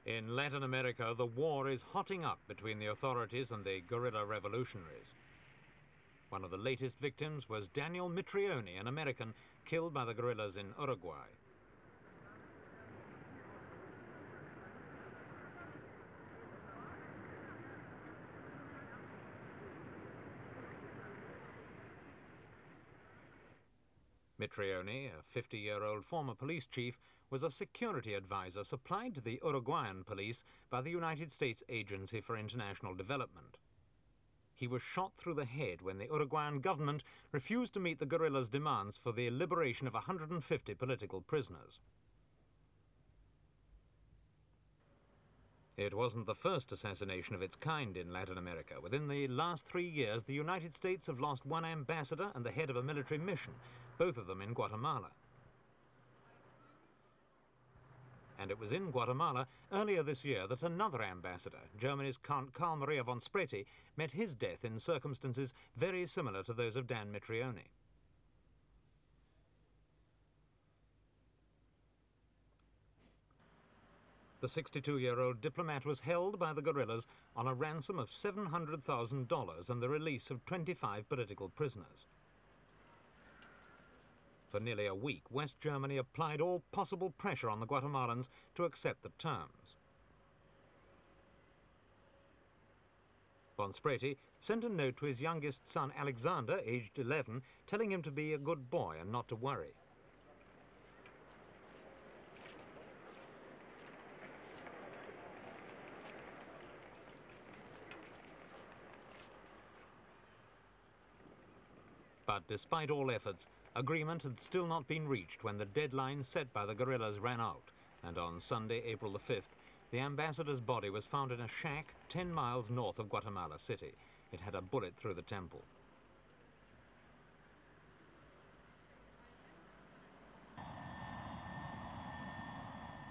In Latin America, the war is hotting up between the authorities and the guerrilla revolutionaries. One of the latest victims was Daniel Mitrione, an American killed by the guerrillas in Uruguay. Mitrione, a 50-year-old former police chief, was a security advisor supplied to the Uruguayan police by the United States Agency for International Development. He was shot through the head when the Uruguayan government refused to meet the guerrillas' demands for the liberation of 150 political prisoners. It wasn't the first assassination of its kind in Latin America. Within the last 3 years, the United States have lost one ambassador and the head of a military mission, both of them in Guatemala. And it was in Guatemala earlier this year that another ambassador, Germany's Count Karl Maria von Spreti, met his death in circumstances very similar to those of Dan Mitrione. The 62-year-old diplomat was held by the guerrillas on a ransom of $700,000 and the release of 25 political prisoners. For nearly a week, West Germany applied all possible pressure on the Guatemalans to accept the terms. Von Spreti sent a note to his youngest son Alexander, aged 11, telling him to be a good boy and not to worry. But despite all efforts, agreement had still not been reached when the deadline set by the guerrillas ran out, and on Sunday, April the 5th, the ambassador's body was found in a shack 10 miles north of Guatemala City. It had a bullet through the temple.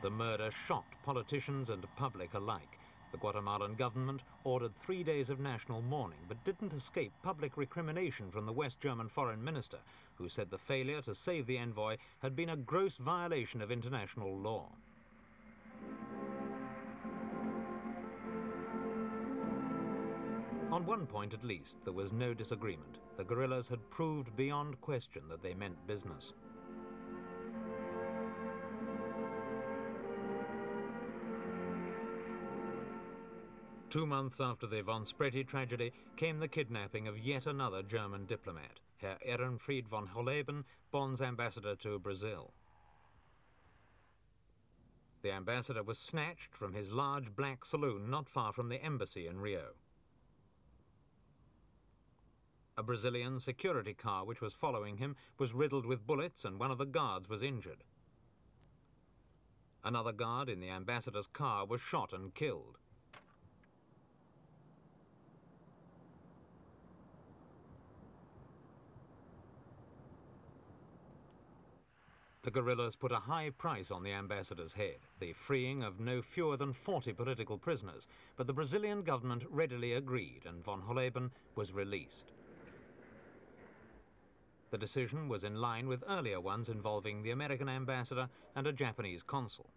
The murder shocked politicians and public alike. The Guatemalan government ordered 3 days of national mourning, but didn't escape public recrimination from the West German foreign minister, who said the failure to save the envoy had been a gross violation of international law. On one point at least, there was no disagreement. The guerrillas had proved beyond question that they meant business. Two months after the von Spreti tragedy came the kidnapping of yet another German diplomat, Herr Ehrenfried von Holleben, Bonn's ambassador to Brazil. The ambassador was snatched from his large black saloon not far from the embassy in Rio. A Brazilian security car which was following him was riddled with bullets and one of the guards was injured. Another guard in the ambassador's car was shot and killed. The guerrillas put a high price on the ambassador's head, the freeing of no fewer than 40 political prisoners, but the Brazilian government readily agreed and von Holleben was released. The decision was in line with earlier ones involving the American ambassador and a Japanese consul.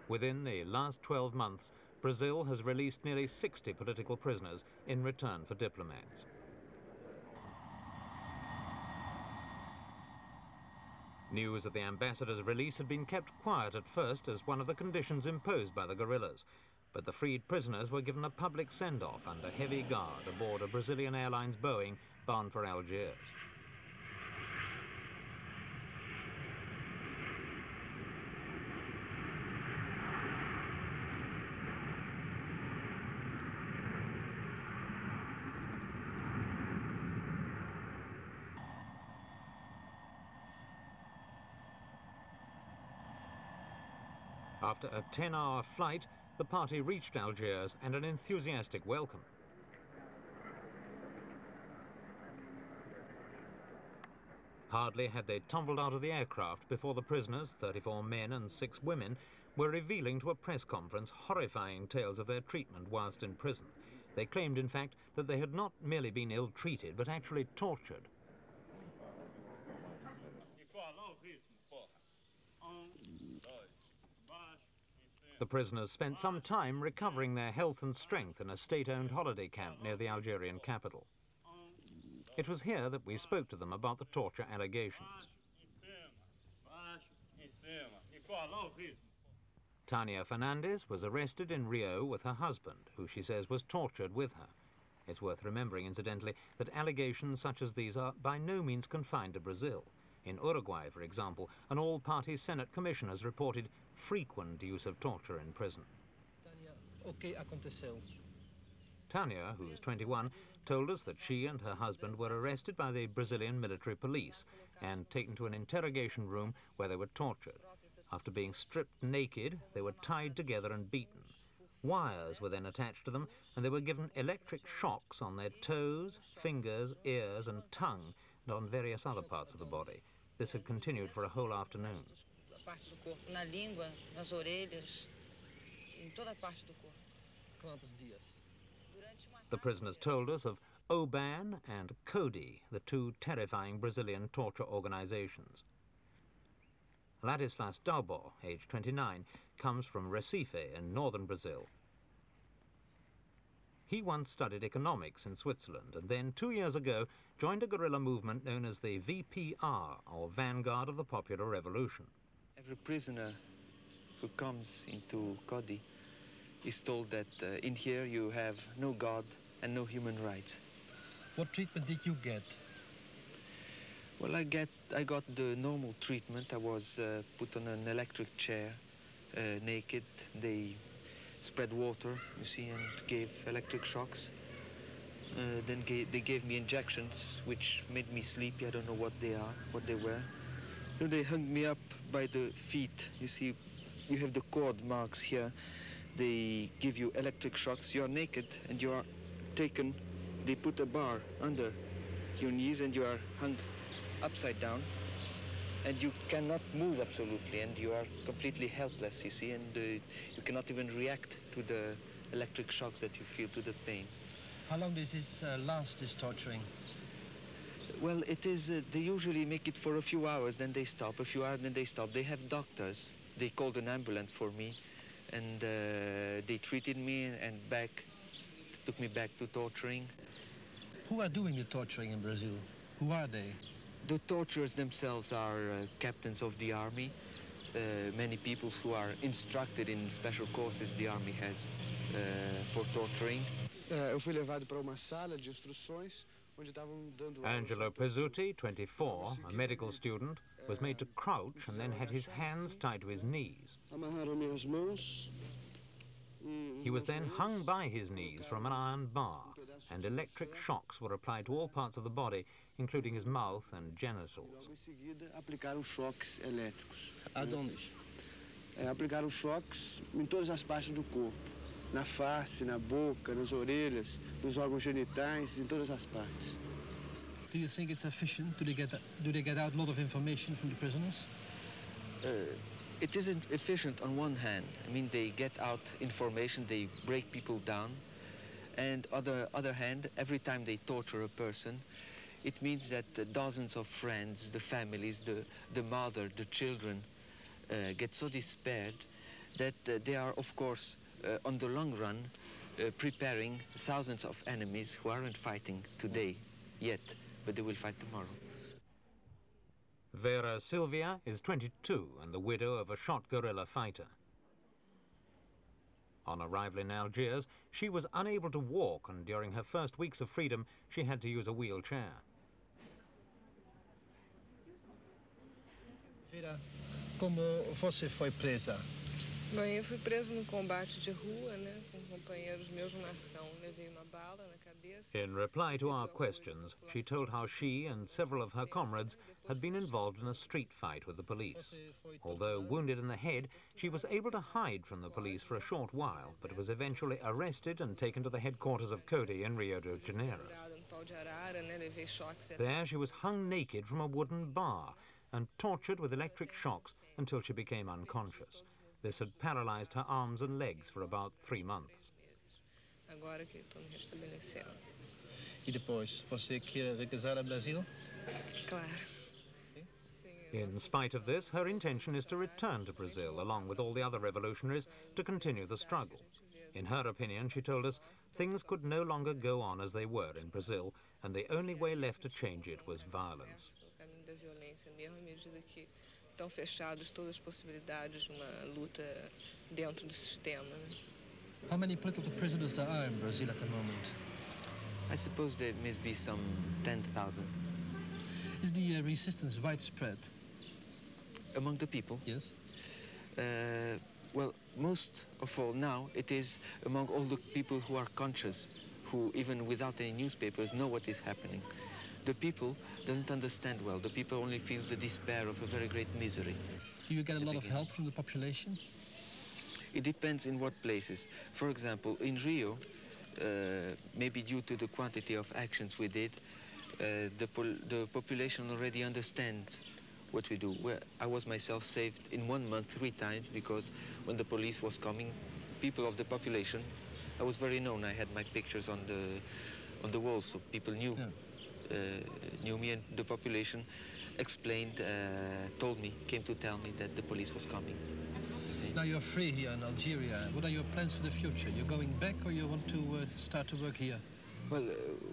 Within the last 12 months, Brazil has released nearly 60 political prisoners in return for diplomats. News of the ambassador's release had been kept quiet at first as one of the conditions imposed by the guerrillas, but the freed prisoners were given a public send-off under heavy guard aboard a Brazilian Airlines Boeing bound for Algiers. After a 10-hour flight, the party reached Algiers and an enthusiastic welcome. Hardly had they tumbled out of the aircraft before the prisoners, 34 men and 6 women, were revealing to a press conference horrifying tales of their treatment whilst in prison. They claimed, in fact, that they had not merely been ill-treated, but actually tortured. The prisoners spent some time recovering their health and strength in a state-owned holiday camp near the Algerian capital. It was here that we spoke to them about the torture allegations. Tania Fernandez was arrested in Rio with her husband, who she says was tortured with her. It's worth remembering, incidentally, that allegations such as these are by no means confined to Brazil. In Uruguay, for example, an all-party Senate commission has reported frequent use of torture in prison. Tania, who is 21, told us that she and her husband were arrested by the Brazilian military police and taken to an interrogation room where they were tortured. After being stripped naked, they were tied together and beaten. Wires were then attached to them, and they were given electric shocks on their toes, fingers, ears and tongue, and on various other parts of the body. This had continued for a whole afternoon. The prisoners told us of OBAN and CODI, the two terrifying Brazilian torture organizations. Ladislas Dalbo, aged 29, comes from Recife in northern Brazil. He once studied economics in Switzerland and then 2 years ago joined a guerrilla movement known as the VPR, or Vanguard of the Popular Revolution. Every prisoner who comes into CODI is told that in here you have no God and no human rights. What treatment did you get? Well, I got the normal treatment. I was put on an electric chair, naked. They spread water, you see, and gave electric shocks. Then they gave me injections, which made me sleepy. I don't know what they were. Then they hung me up by the feet. You see, you have the cord marks here. They give you electric shocks. You are naked and you are taken. They put a bar under your knees and you are hung upside down, and you cannot move absolutely, and you are completely helpless, you see, and you cannot even react to the electric shocks that you feel, to the pain. How long does this last, this torturing? Well, it is, they usually make it for a few hours, then they stop, a few hours, then they stop. They have doctors. They called an ambulance for me, and they treated me and took me back to torturing. Who are doing the torturing in Brazil? Who are they? The torturers themselves are captains of the army, many people who are instructed in special courses the army has for torturing. Angelo Pezzuti, 24, a medical student, was made to crouch and then had his hands tied to his knees. He was then hung by his knees from an iron bar, and electric shocks were applied to all parts of the body, including his mouth and genitals. Aplicaram choques elétricos. Aonde? Aplicaram choques em todas as partes do corpo. Na face, na boca, nas orelhas, nos órgãos genitais, em todas as partes. Do you think it's efficient? Do they get out a lot of information from the prisoners? It isn't efficient on one hand. I mean, they get out information, they break people down. And on the other hand, every time they torture a person, it means that dozens of friends, the families, the mother, the children get so despaired that they are, of course, on the long run, preparing thousands of enemies who aren't fighting today yet, but they will fight tomorrow. Vera Silvia is 22 and the widow of a shot guerrilla fighter. On arrival in Algiers, she was unable to walk, and during her first weeks of freedom, she had to use a wheelchair. Vera, como você foi presa? Bem, eu fui presa no combate de rua, né, com companheiros meus numa ação. Levei uma bala na cabeça. In reply to our questions, she told how she and several of her comrades had been involved in a street fight with the police. Although wounded in the head, she was able to hide from the police for a short while, but was eventually arrested and taken to the headquarters of CODI in Rio de Janeiro. There she was hung naked from a wooden bar and tortured with electric shocks until she became unconscious. This had paralyzed her arms and legs for about 3 months. Agora que estou me restabelecendo. E depois, você quer regressar ao Brasil? Claro. Sim? Sim, In spite of this, her intention is to return to Brazil, along with all the other revolutionaries, to continue the struggle. In her opinion, she told us, things could no longer go on as they were in Brazil, and the only way left to change it was violence. Estão fechados todas as possibilidades de uma luta dentro do sistema. How many political prisoners there are in Brazil at the moment? I suppose there must be some 10,000. Is the resistance widespread? Among the people? Yes. Well, most of all now, it is among all the people who are conscious, who even without any newspapers know what is happening. The people doesn't understand well. The people only feels the despair of a very great misery. Do you get a lot of help from the population? It depends in what places. For example, in Rio, maybe due to the quantity of actions we did, the population already understands what we do. Well, I was myself saved in 1 month 3 times because when the police was coming, people of the population, I was very known. I had my pictures on the walls, so people knew knew me, and the population explained, told me, came to tell me that the police was coming. Now you're free here in Algeria. What are your plans for the future? You're going back, or you want to start to work here? Well,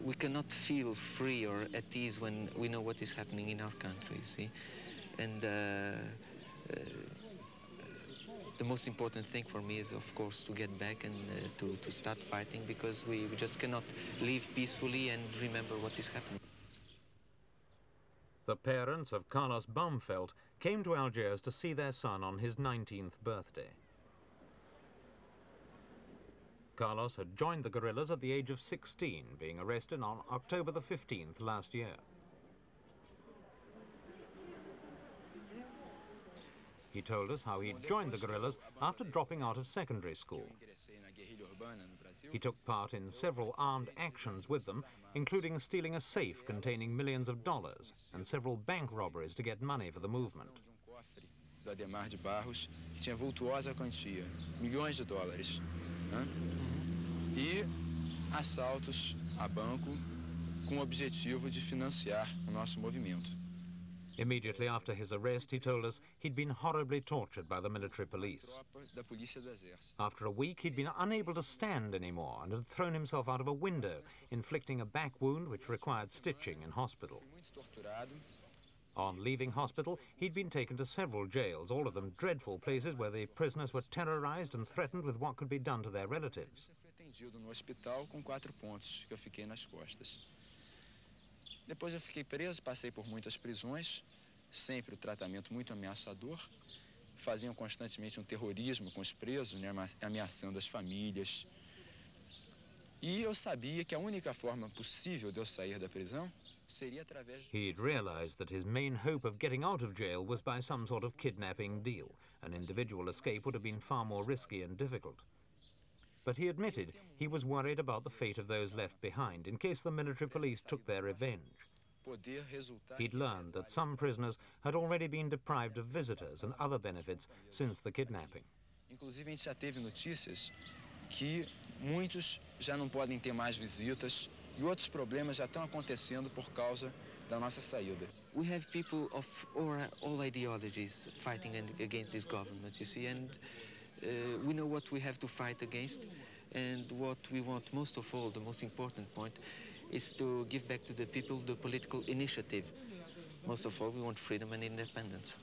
we cannot feel free or at ease when we know what is happening in our country, see? And the most important thing for me is, of course, to get back and to start fighting, because we just cannot live peacefully and remember what is happening. The parents of Carlos Baumfeld came to Algiers to see their son on his 19th birthday. Carlos had joined the guerrillas at the age of 16, being arrested on October the 15th last year. He told us how he joined the guerrillas after dropping out of secondary school. He took part in several armed actions with them, including stealing a safe containing millions of dollars and several bank robberies to get money for the movement. Do Ademar de Barros, que tinha vultuosa quantia, milhões de dólares, e assaltos a banco com o objetivo de financiar o nosso movimento. Immediately after his arrest, he told us he'd been horribly tortured by the military police. After a week, he'd been unable to stand anymore and had thrown himself out of a window, inflicting a back wound which required stitching in hospital. On leaving hospital, he'd been taken to several jails, all of them dreadful places where the prisoners were terrorized and threatened with what could be done to their relatives. No hospital com 4 pontos que eu fiquei nas costas. Depois eu fiquei preso, passei por muitas prisões, sempre o tratamento muito ameaçador. Faziam constantemente terrorismo com os presos, né, ameaçando as famílias. E eu sabia que a única forma possível de eu sair da prisão seria através de... He'd realized that his main hope of getting out of jail was by some sort of kidnapping deal. An individual escape would have been far more risky and difficult. But he admitted he was worried about the fate of those left behind in case the military police took their revenge. He'd learned that some prisoners had already been deprived of visitors and other benefits since the kidnapping. Inclusive, a gente já teve notícias que muitos já não podem ter mais visitas e outros problemas já estão acontecendo por causa da nossa saída. We have people of all ideologies fighting against this government, you see, and we know what we have to fight against, and what we want most of all, the most important point, is to give back to the people the political initiative. Most of all, we want freedom and independence.